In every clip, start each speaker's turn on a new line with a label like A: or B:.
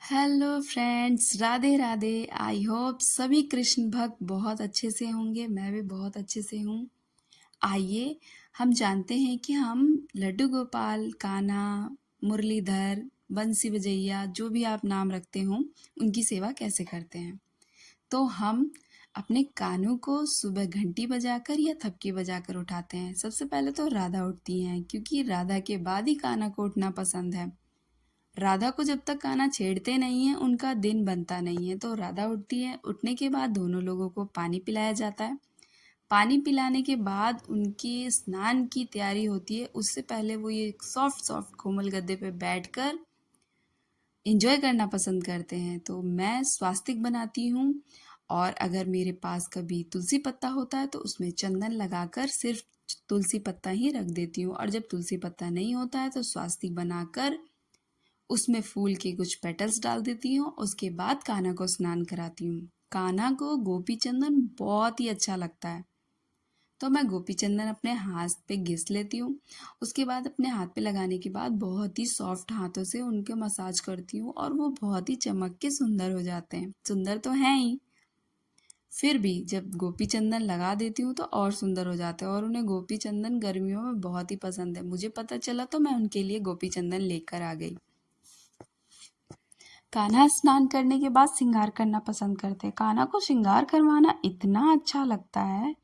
A: Hello friends, Radhe Radhe. I hope सभी कृष्ण भक्त बहुत अच्छे से होंगे। मैं भी बहुत अच्छे से हूँ। आइए हम जानते हैं कि हम लड्डू गोपाल, कान्हा, मुरलीधर, बंसी बजैया, जो भी आप नाम रखते हो, उनकी सेवा कैसे करते हैं। तो हम अपने कानों को सुबह घंटी बजाकर या थपकी बजाकर उठाते हैं। सबसे पहले तो राधा उठती हैं, क्योंकि राधा के बाद ही कान्हा को उठना पसंद है। राधा को जब तक कान्हा छेड़ते नहीं है, उनका दिन बनता नहीं है। तो राधा उठती है। उठने के बाद दोनों लोगों को पानी पिलाया जाता है। पानी पिलाने के बाद उनकी स्नान की तैयारी होती है। उससे पहले वो ये सॉफ्ट सॉफ्ट कोमल गद्दे पे बैठकर एंजॉय करना पसंद करते हैं। तो मैं स्वास्तिक बनाती हूँ, और अगर मेरे पास कभी तुलसी पत्ता होता है तो उसमें चंदन लगाकर सिर्फ तुलसी पत्ता ही रख देती हूँ। और जब तुलसी पत्ता नहीं होता है तो स्वास्तिक बनाकर उसमें फूल के कुछ पेटल्स डाल देती हूँ। उसके बाद कान्हा को स्नान कराती हूँ। कान्हा को गोपी चंदन बहुत ही अच्छा लगता है, तो मैं गोपी चंदन अपने हाथ पे घिस लेती हूँ। उसके बाद अपने हाथ पे लगाने के बाद बहुत ही सॉफ्ट हाथों से उनके मसाज करती हूँ, और वो बहुत ही चमक के सुंदर हो जाते हैं। सुंदर तो हैं ही, फिर भी जब गोपी चंदन लगा देती हूँ तो और सुंदर हो जाते हैं। और उन्हें गोपी चंदन गर्मियों में बहुत ही पसंद है। मुझे पता चला तो मैं उनके लिए गोपी चंदन लेकर आ गई। कान्हा स्नान करने के बाद श्रृंगार करना पसंद करते हैं। कान्हा को श्रृंगार करवाना इतना अच्छा लगता है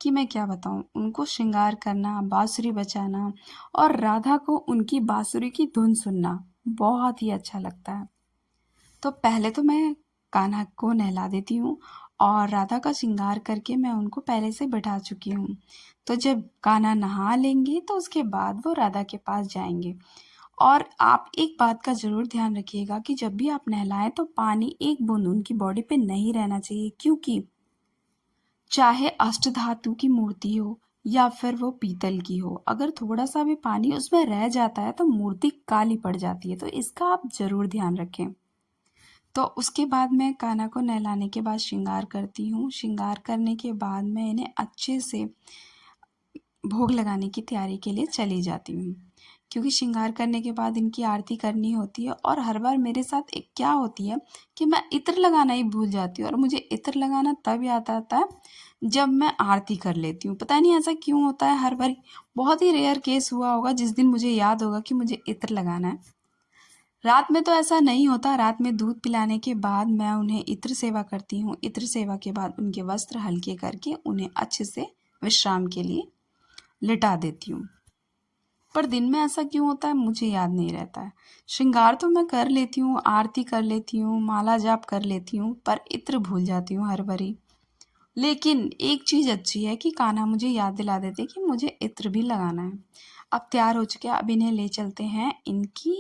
A: कि मैं क्या बताऊं। उनको श्रृंगार करना, बांसुरी बजाना, और राधा को उनकी बांसुरी की धुन सुनना बहुत ही अच्छा लगता है। तो पहले तो मैं कान्हा को नहला देती हूँ, और राधा का श्रृंगार करके मैं उनको पहले से बैठा चुकी हूँ। तो जब कान्हा नहा लेंगे तो उसके बाद वो राधा के पास जाएंगे। और आप एक बात का ज़रूर ध्यान रखिएगा कि जब भी आप नहलाएं तो पानी एक बूंद उनकी बॉडी पे नहीं रहना चाहिए, क्योंकि चाहे अष्टधातु की मूर्ति हो या फिर वो पीतल की हो, अगर थोड़ा सा भी पानी उसमें रह जाता है तो मूर्ति काली पड़ जाती है। तो इसका आप ज़रूर ध्यान रखें। तो उसके बाद मैं कान्हा को नहलाने के बाद श्रृंगार करती हूँ। श्रृंगार करने के बाद मैं इन्हें अच्छे से भोग लगाने की तैयारी के लिए चली जाती हूँ, क्योंकि श्रृंगार करने के बाद इनकी आरती करनी होती है। और हर बार मेरे साथ एक क्या होती है कि मैं इत्र लगाना ही भूल जाती हूँ, और मुझे इत्र लगाना तब याद आता है जब मैं आरती कर लेती हूँ। पता नहीं ऐसा क्यों होता है हर बार। बहुत ही रेयर केस हुआ होगा जिस दिन मुझे याद होगा कि मुझे इत्र लगाना है। रात में तो ऐसा नहीं होता। रात में दूध पिलाने के बाद मैं उन्हें इत्र सेवा करती हूँ। इत्र सेवा के बाद उनके वस्त्र हल्के करके उन्हें अच्छे से विश्राम के लिए लिटा देती हूँ। पर दिन में ऐसा क्यों होता है मुझे याद नहीं रहता है। श्रृंगार तो मैं कर लेती हूँ, आरती कर लेती हूँ, माला जाप कर लेती हूँ, पर इत्र भूल जाती हूँ हर बारी। लेकिन एक चीज़ अच्छी है कि कान्हा मुझे याद दिला देते कि मुझे इत्र भी लगाना है। अब तैयार हो चुके हैं। अब इन्हें ले चलते हैं इनकी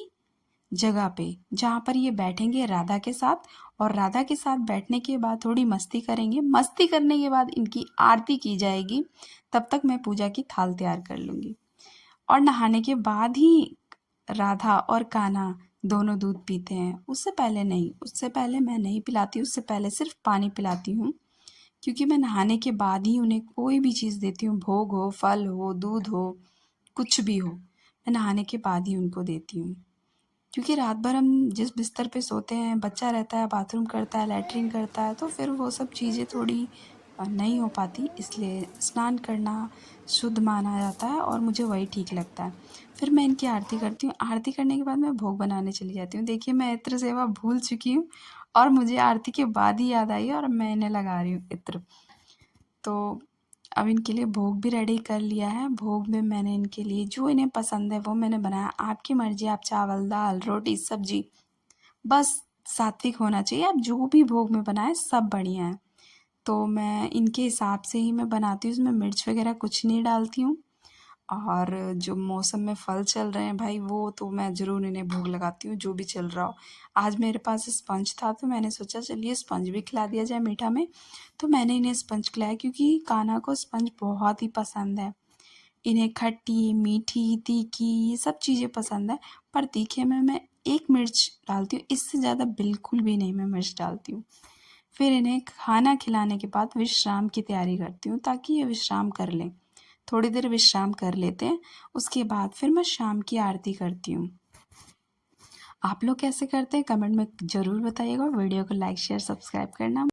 A: जगह पे, जहाँ पर ये बैठेंगे राधा के साथ। और राधा के साथ बैठने के बाद थोड़ी मस्ती करेंगे। मस्ती करने के बाद इनकी आरती की जाएगी। तब तक मैं पूजा की थाल तैयार कर लूँगी। और नहाने के बाद ही राधा और कान्हा दोनों दूध पीते हैं। उससे पहले नहीं, उससे पहले मैं नहीं पिलाती। उससे पहले सिर्फ पानी पिलाती हूँ, क्योंकि मैं नहाने के बाद ही उन्हें कोई भी चीज़ देती हूँ। भोग हो, फल हो, दूध हो, कुछ भी हो, मैं नहाने के बाद ही उनको देती हूँ। क्योंकि रात भर हम जिस बिस्तर पे सोते हैं, बच्चा रहता है, बाथरूम करता है, लैट्रिन करता है, तो फिर वो सब चीज़ें थोड़ी नहीं हो पाती। इसलिए स्नान करना शुद्ध माना जाता है, और मुझे वही ठीक लगता है। फिर मैं इनकी आरती करती हूँ। आरती करने के बाद मैं भोग बनाने चली जाती हूँ। देखिए, मैं इत्र सेवा भूल चुकी हूँ, और मुझे आरती के बाद ही याद आई है, और मैं इन्हें लगा रही हूँ इत्र। तो अब इनके लिए भोग भी रेडी कर लिया है। भोग में मैंने इनके लिए जो इन्हें पसंद है वो मैंने बनाया। आपकी मर्जी, आप चावल, दाल, रोटी, सब्जी, बस सात्विक होना चाहिए। आप जो भी भोग में बनाए सब बढ़िया है। तो मैं इनके हिसाब से ही मैं बनाती हूँ। उसमें मिर्च वगैरह कुछ नहीं डालती हूँ। और जो मौसम में फल चल रहे हैं भाई, वो तो मैं ज़रूर इन्हें भोग लगाती हूँ, जो भी चल रहा हो। आज मेरे पास स्पंज था तो मैंने सोचा चलिए स्पंज भी खिला दिया जाए मीठा में। तो मैंने इन्हें स्पंज खिलाया, क्योंकि कान्हा को स्पंज बहुत ही पसंद है। इन्हें खट्टी, मीठी, तीखी ये सब चीज़ें पसंद है। पर तीखे में मैं एक मिर्च डालती हूँ, इससे ज़्यादा बिल्कुल भी नहीं मैं मिर्च डालती हूँ। फिर इन्हें खाना खिलाने के बाद विश्राम की तैयारी करती हूँ, ताकि ये विश्राम कर लें। थोड़ी देर विश्राम कर लेते हैं। उसके बाद फिर मैं शाम की आरती करती हूँ। आप लोग कैसे करते हैं कमेंट में ज़रूर बताइएगा। वीडियो को लाइक शेयर सब्सक्राइब करना